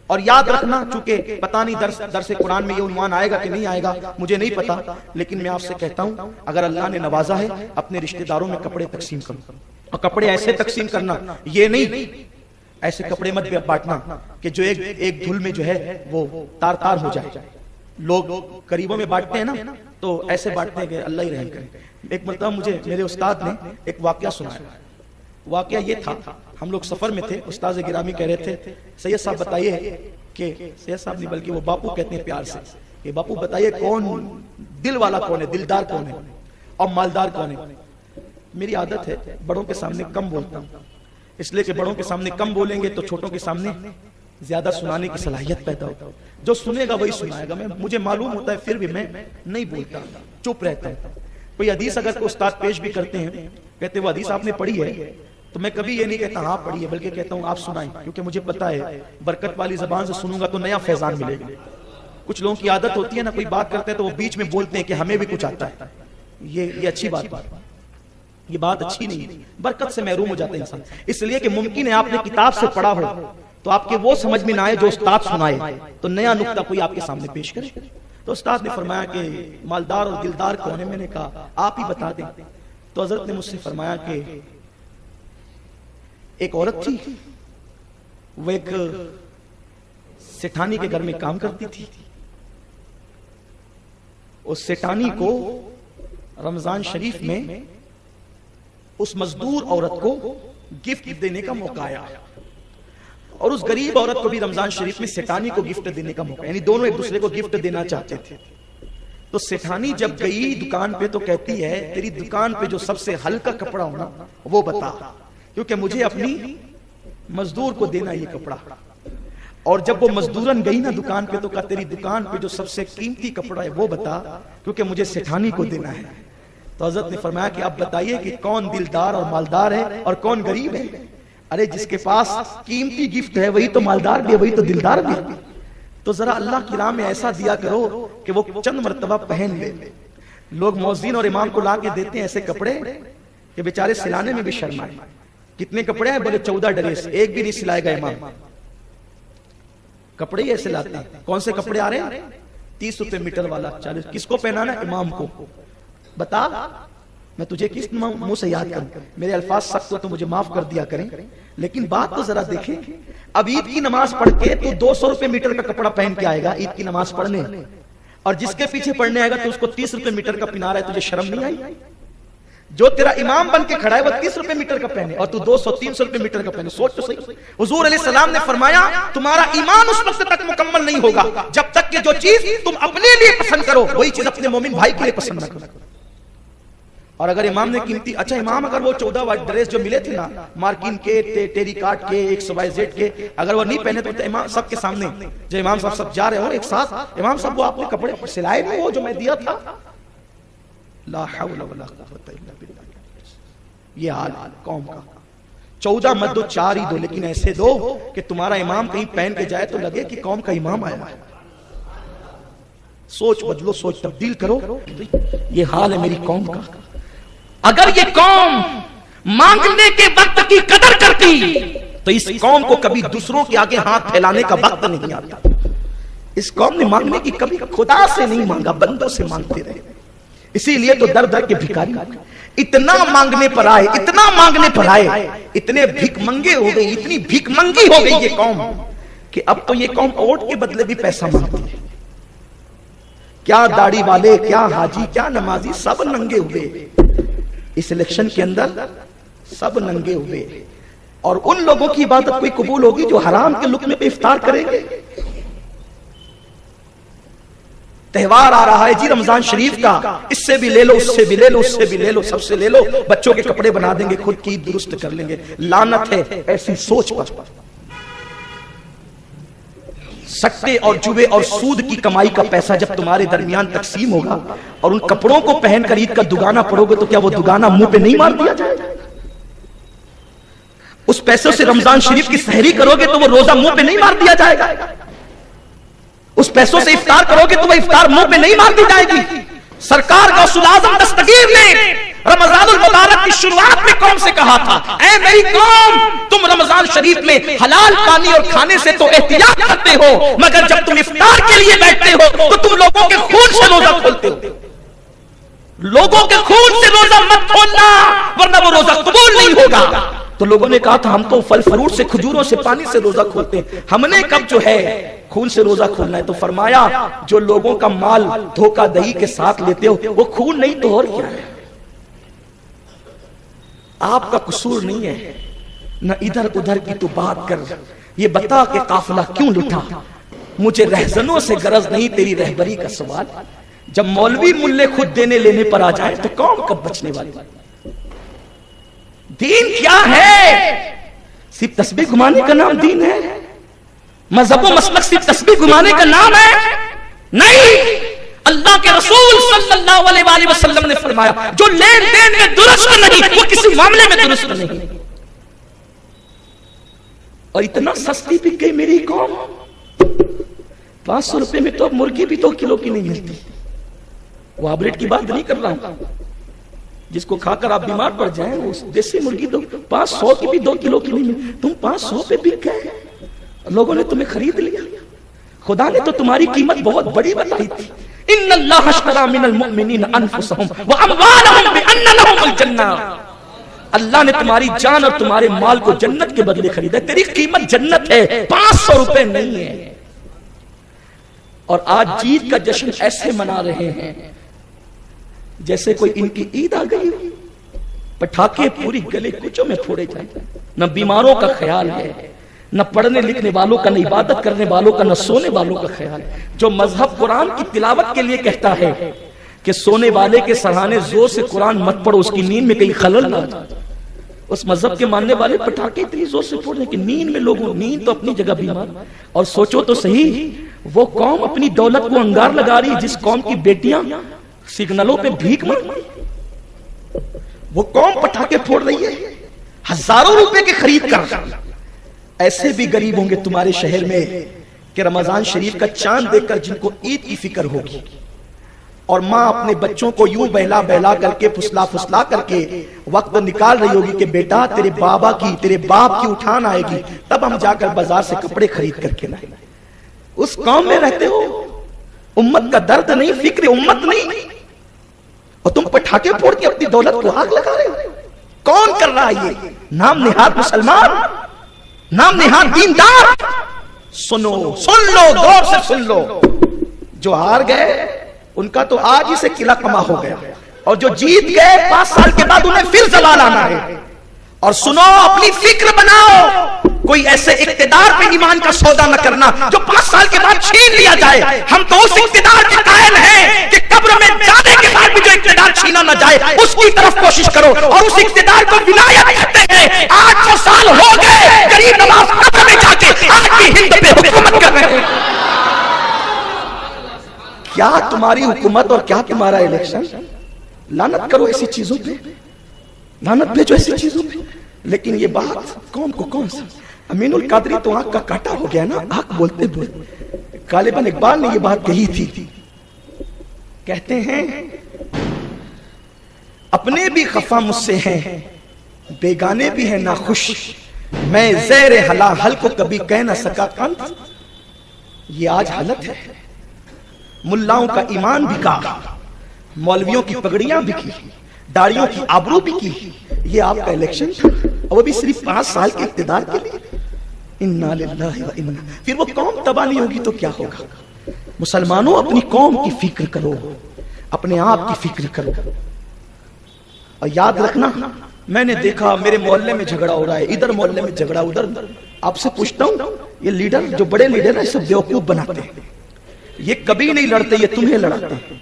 اور یاد رکھنا، چونکہ پتہ نہیں درس قرآن میں یہ عنوان آئے گا کہ نہیں آئے گا، مجھے نہیں پتا، لیکن میں آپ سے کہتا ہوں اگر اللہ نے نوازا ہے اپنے رشتہ داروں میں کپڑے تقسیم کرو، اور کپڑے ایسے تقسیم کرنا، یہ نہیں ایسے کپڑے مت بانٹنا کہ جو ایک دھل میں جو ہے وہ تار تار ہو جائے. لوگ قریبوں میں بانٹتے ہیں نا تو ایسے بانٹتے ہیں کہ اللہ ہی رحم کرے. ایک مرتبہ مجھے میرے استاد نے ایک واقعہ سنایا. واقعہ یہ تھا، ہم لوگ سفر میں تھے، استاد گرامی کہہ رہے تھے سید صاحب بتائیے کہ سید صاحب نہیں بلکہ وہ باپو کہتے ہیں پیار سے کہ باپو بتائیے کون دل والا کون ہے، دلدار کون ہے اور مالدار کون ہے. میری عادت ہے بڑوں کے سامنے کم بولتا ہوں، اس لیے کہ بڑوں کے سامنے کم بولیں گے تو چھوٹوں کے سامنے زیادہ سنانے کی صلاحیت پیدا ہوتا ہے. جو سنے گا وہی سنائے گا. مجھے معلوم ہوتا ہے پھر بھی میں نہیں بولتا، چپ رہتا ہوں. کوئی حدیث اگر کوئی استاد پیش بھی کرتے ہیں، کہتے وہ حدیث آپ نے پڑھی ہے، تو میں کبھی یہ نہیں کہتا ہاں پڑھی ہے، بلکہ کہتا ہوں آپ سنائیں، کیونکہ مجھے پتا ہے برکت والی زبان سے سنوں گا تو نیا فیضان ملے گا. کچھ لوگوں کی عادت ہوتی ہے نا، کوئی بات کرتے ہیں تو وہ بیچ میں بولتے ہیں کہ ہمیں بھی کچھ آتا ہے. یہ اچھی بات یہ بات اچھی نہیں، برکت سے محروم ہو جاتے ہیں انسان. اس لیے کہ ممکن ہے آپ نے کتاب سے پڑھا ہو تو آپ کے وہ سمجھ میں نہ آئے جو استاد سنائے، تو نیا نقطہ کوئی آپ کے سامنے پیش کرے. تو استاد نے فرمایا کہ مالدار اور دلدار کون ہے؟ میں نے کہا آپ ہی بتا دیں. تو حضرت نے مجھ سے فرمایا کہ ایک عورت تھی، وہ ایک سیٹھانی کے گھر میں کام کرتی تھی. اس سیٹھانی کو رمضان شریف میں اس مزدور عورت کو گفٹ دینے کا موقع آیا، اور اس غریب عورت کو بھی رمضان شریف میں سیٹھانی کو گفٹ دینے کا موقع، یعنی دونوں ایک دوسرے کو گفٹ دینا چاہتے تھے. تو سیٹھانی جب گئی دکان پہ تو کہتی ہے تیری دکان پہ جو سب سے ہلکا کپڑا ہونا وہ بتا، کیونکہ مجھے اپنی مزدور کو دینا یہ کپڑا. اور جب وہ مزدورن گئی نا دکان پہ تو کہا تیری دکان پہ جو سب سے قیمتی کپڑا ہے وہ بتا، کیونکہ مجھے سیٹھانی کو دینا ہے. تو حضرت نے فرمایا کہ اب بتائیے کہ کون دلدار اور مالدار ہے اور کون غریب ہے؟ ارے جس کے پاس قیمتی گفٹ ہے وہی تو مالدار بھی ہے، وہی تو دلدار بھی ہے. تو ذرا اللہ کی راہ میں ایسا دیا کرو کہ وہ چند مرتبہ پہن لے. لوگ مؤذن اور امام کو لا کے دیتے ہیں ایسے کپڑے کہ بیچارے سلانے میں بھی شرم آئے. کتنے کپڑے ہیں؟ بولے 14 ڈریس، ایک بھی نہیں سلائے گا امام. کپڑے ہی ایسے لاتے ہیں. کون سے کپڑے آ رہے ہیں؟ 30 روپے میٹر والا 40. کس کو پہنانا ہے؟ امام کو. بتا میں تجھے کس منہ سے یاد کروں؟ میرے الفاظ سخت ہو تو مجھے معاف کر دیا کریں، لیکن بات تو ذرا دیکھیں. اب عید کی نماز پڑھ کے تو 200 روپے میٹر کا کپڑا پہن کے آئے گا عید کی نماز پڑھنے، اور جس کے پیچھے پڑھنے آئے گا تو اس کو 30 روپے میٹر کا پہنا رہا ہے. تجھے شرم نہیں آئی؟ جو تیرا امام بن کے کھڑا ہے وہ 30 روپے میٹر کا پہنے اور تو 200-300 روپے میٹر کا پہنے. سوچ تو صحیح. حضور علیہ السلام نے فرمایا تمہارا ایمان اس وقت تک مکمل نہیں ہوگا جب تک کہ جو چیز تم اپنے لیے پسند کرو وہی چیز اپنے مومن بھائی کے لیے پسند نہ کرو. اور اگر امام نے قیمتی، اچھا امام اگر وہ 14 وائٹ ڈریس جو ملے تھے نا مارکین کے، ٹیری کاٹ کے، XYZ کے، اگر وہ نہیں پہنے تو امام سب کے سامنے جو امام صاحب سب جا رہے ہو ایک ساتھ، امام صاحب وہ آپ نے کپڑے سلائے نہیں ہو جو میں دیا تھا؟ لا حول ولا قوت الا باللہ. یہ حال قوم کا. 14 مت دو، 4 ہی دو، لیکن ایسے دو کہ تمہارا امام کہیں پہن کے جائے تو لگے کہ قوم کا امام آیا ہے. سوچ بدلو، سوچ تبدیل کرو. یہ حال ہے میری قوم کا. اگر یہ قوم مانگنے کے وقت کی قدر کرتی تو اس قوم کو کبھی دوسروں کے آگے ہاتھ پھیلانے کا وقت نہیں آتا. اس قوم نے مانگنے کی کبھی خدا سے نہیں مانگا، بندوں سے مانگتے رہے. اسی لیے تو در در کے بھکاری اتنا مانگنے پر آئے، اتنا مانگنے پر آئے، اتنے بھیک منگے ہو گئی، اتنی بھیک منگی ہو گئی یہ قوم کہ اب تو یہ قوم ووٹ کے بدلے بھی پیسہ مانگتی ہے. کیا داڑھی والے، کیا حاجی، کیا نمازی، سب ننگے ہوئے اس الیکشن کے اندر، سب ننگے ہوئے. اور ان لوگوں کی عبادت کوئی قبول ہوگی جو حرام کے لقمے پہ افطار کریں گے؟ تہوار آ رہا ہے جی رمضان شریف کا، اس سے بھی لے لو، اس سے بھی لے لو، اس سے بھی لے لو، سب سے لے لو. بچوں کے کپڑے بنا دیں گے، خود کی درست کر لیں گے. لعنت ہے ایسی سوچ پر. سٹے اور جوے اور سود کی کمائی کا پیسہ جب تمہارے درمیان تقسیم ہوگا اور ان کپڑوں کو پہن کر عید کا دگانا پڑو گے تو کیا وہ دگانا منہ پہ نہیں مار دیا جائے گا؟ اس پیسوں سے رمضان شریف کی سحری کرو گے تو وہ روزہ منہ پہ نہیں مار دیا جائے گا؟ اس پیسوں سے افطار کرو گے تو وہ افطار منہ پہ نہیں مار دی جائے گی؟ سرکار غوث الاعظم دستگیر نے رمضان المبارک کی شروعات میں قوم سے کہا تھا اے میری قوم تم رمضان شریف میں حلال پانی اور کھانے سے تو احتیاط کرتے ہو مگر جب تم افطار کے لیے بیٹھتے ہو تو تم لوگوں کے خون سے روزہ کھولتے ہو. لوگوں کے خون سے روزہ مت کھولنا ورنہ وہ روزہ قبول نہیں ہوگا. تو لوگوں نے کہا تھا ہم تو پھل فروٹ سے کھجوروں سے پانی سے روزہ کھولتے ہیں, ہم نے کب جو ہے خون سے روزہ کھولنا ہے. تو فرمایا جو لوگوں کا مال دھوکہ دہی کے ساتھ لیتے ہو وہ خون نہیں تو اور کیا ہے. آپ کا قصور نہیں ہے نہ ادھر ادھر کی تو بات کر, یہ بتا کہ قافلہ کیوں لٹا. مجھے رہزنوں سے غرض نہیں تیری رہبری کا سوال. جب مولوی ملے خود دینے لینے پر آ جائے تو قوم کب بچنے والی. دین کیا ہے؟ صرف تسبیح گھمانے کا نام دین ہے؟ مذہب و مسلک صرف تسبیح گھمانے کا نام ہے؟ نہیں. اللہ کے رسول صلی اللہ علیہ وآلہ وسلم نے فرمایا جو لین دین میں درست نہیں وہ کسی معاملے میں درست نہیں. اور اتنا سستی بک گئی میری قوم, 500 روپے میں تو اب مرغی بھی 2 کلو کی نہیں ملتی. وہ آبریٹ کی بات نہیں کر رہا ہوں, جس کو کھا کر آپ بیمار پڑ جائیں وہ دیسی مرغی 500 کی بھی 2 کلو کی نہیں ملتی. تم 500 پہ بک گئے, لوگوں نے تمہیں خرید لیا. خدا نے تو تمہاری قیمت بہت بڑی بتائی تھی. ان اللہ اشتری من المؤمنین انفسهم واموالهم بان لهم الجنہ. اللہ نے تمہاری جان اور تمہارے مال کو جنت کے بدلے خریدا. تیری قیمت جنت ہے, 500 روپے نہیں ہے. اور آج جیت کا جشن ایسے منا رہے ہیں جیسے کوئی ان کی عید آ گئی. پٹاخے پوری گلے کوچوں میں پھوڑے جائیں. نہ بیماروں کا خیال ہے, نہ پڑھنے لکھنے والوں کا, نہ عبادت کرنے والوں کا, نہ سونے والوں کا خیال ہے. جو مذہب قرآن کی تلاوت کے لیے کہتا ہے کہ سونے والے کے سرہانے زور سے قرآن مت پڑھو اس کی نیند میں کہیں خلل نہ جائے, اس مذہب کے ماننے والے پٹاخے اتنی زور سے پھوڑ رہے ہیں کہ نیند میں لوگوں, نیند تو اپنی جگہ بیمار. اور سوچو تو صحیح, وہ قوم اپنی دولت کو انگار لگا رہی جس قوم کی بیٹیاں سگنلوں پہ بھیک مانگ رہی. وہ قوم پٹاخے پھوڑ رہی ہے ہزاروں روپے کے خرید کر. ایسے بھی غریب ہوں گے تمہارے شہر میں کہ رمضان شریف کا چاند دیکھ کر جن کو عید کی فکر ہوگی, اور ماں اپنے بچوں کو یوں بہلا بہلا کر کے پھسلا پھسلا کر کے وقت نکال رہی ہوگی کہ بیٹا تیرے بابا کی, تیرے باپ کی اٹھان آئے گی تب ہم جا کر بازار سے کپڑے خرید کر کے لائیں. اس قوم میں رہتے ہو, امت کا درد نہیں, فکر امت نہیں, اور تم پٹاخے پھوڑ کے اپنی دولت کو آگ لگا رہے ہو. کون کر رہا ہے یہ؟ نام نہاد مسلمان, نام نہاد دیندار. سنو, سن لو, غور سے سن لو. جو ہار گئے ان کا تو آج ہی سے قلعہ کما ہو گیا, اور جو جیت گئے 5 سال کے بعد انہیں پھر زوال آنا ہے. اور سنو, اپنی فکر بناؤ, کوئی ایسے اقتدار پہ ایمان کا سودا نہ کرنا جو 5 سال کے بعد چھین لیا جائے. ہم تو اس اقتدار کے قائل ہیں کہ قبر میں جانے کے بعد بھی جو اقتدار چھینا نہ جائے اس کی طرف کوشش کرو, اور اس اقتدار کو ولایت کہتے ہیں. 800 سال ہو گئے غریب نواز قبر میں جا کے آج بھی ہند پہ حکومت کر رہے ہیں. کیا تمہاری حکومت اور کیا تمہارا الیکشن. لعنت کرو ایسی چیزوں پہ, لعنت بھیجو ایسی چیزوں پہ. لیکن یہ بات قوم کو کون سا, امین القادری تو آنکھ کا کاٹا ہو گیا نا آنکھ بولتے بولتے. غالباً اقبال نے یہ بات کہی تھی. کہتے ہیں اپنے بھی خفا مجھ سے ہیں, بیگانے بھی ہیں ناخوش, میں زیر حلا حل کو کبھی کہہ نہ سکا کنت. یہ آج حالت ہے. ملاؤں کا ایمان بکا, مولویوں کی پگڑیاں بکی, داڑیوں کی آبرو بکی. یہ آپ کا الیکشن تھا, اور وہ بھی صرف 5 سال کے اقتدار کے لیے. انا للہ و انا. پھر وہ قوم تباہ نہیں ہوگی تو کیا ہوگا؟ مسلمانوں اپنی قوم کی فکر کرو, اپنے آپ کی فکر کرو. اور یاد رکھنا, میں نے دیکھا میرے محلے میں جھگڑا ہو رہا ہے, ادھر محلے میں جھگڑا, ادھر. آپ سے پوچھتا ہوں, یہ لیڈر جو بڑے لیڈر ہیں سب بیوقوف بناتے ہیں. یہ کبھی نہیں لڑتے, یہ تمہیں لڑاتے ہیں.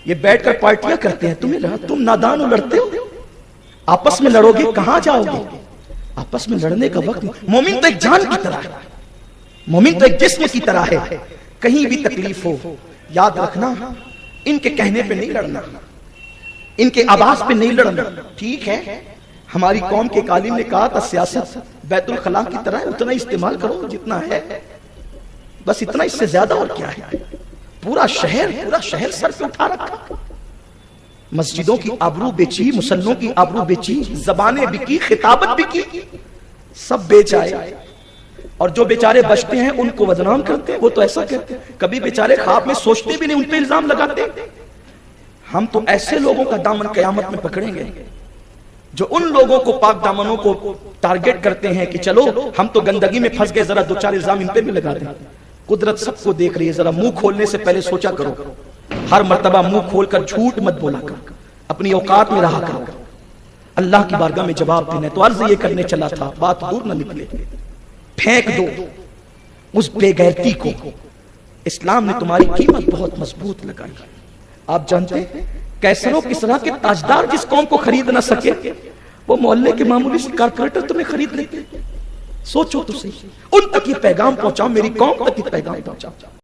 یہ بیٹھ کر پارٹیاں کرتے ہیں, تمہیں لڑا. تم نادان ہو, لڑتے ہو. آپس میں لڑو گے کہاں جاؤ گے؟ آپس میں لڑنے کا وقت. مومن تو ایک جان کی طرح ہے, مومن تو ایک جسم کی طرح ہے. کہیں بھی تکلیف ہو یاد رکھنا ان کے کہنے پہ نہیں لڑنا, ان کے آواز پہ نہیں لڑنا. ٹھیک ہے, ہماری قوم کے عالم نے کہا تھا سیاست بیت الخلاء کی طرح ہے, اتنا استعمال کرو جتنا ہے, بس اتنا, اس سے زیادہ اور کیا ہے. پورا شہر سر پہ اٹھا رکھا. مسجدوں کی آبرو بیچی، مسلوں کی آبرو بیچی، زبانیں بکی، خطابت بکی، سب بیچ آئے، اور جو بیچارے بچتے ہیں ان کو بدنام کرتے ہیں۔ وہ تو ایسا کہتے ہیں، کبھی بیچارے خواب میں سوچتے بھی نہیں، ان پہ الزام لگاتے۔ ہم تو ایسے لوگوں کا دامن قیامت میں پکڑیں گے جو ان لوگوں کو، پاک دامنوں کو ٹارگٹ کرتے ہیں کہ چلو ہم تو گندگی میں پھنس گئے، ذرا دو چار الزام ان پہ بھی لگا دیں۔ قدرت سب کو دیکھ رہی ہے، ذرا منہ کھولنے سے پہلے سوچا کرو، ہر مرتبہ منہ کھول کر جھوٹ مت بولا کرو، اپنی اوقات میں رہا کرو، اللہ کی بارگاہ میں جواب دینا۔ تو عرض یہ کرنے چلا تھا، بات دور نہ نکلے، پھینک دو اس بے غیرتی کو۔ اسلام نے تمہاری قیمت بہت مضبوط لگائی۔ آپ جانتے ہیں کیسروں کسرا کے تاجدار جس قوم کو خرید نہ سکے، وہ محلے کے معمولی سے کارپوریٹر تمہیں خرید لیتے۔ سوچو تو صحیح، ان تک یہ پیغام پہنچاؤ، میری قوم تک یہ پیغام پہنچاؤ۔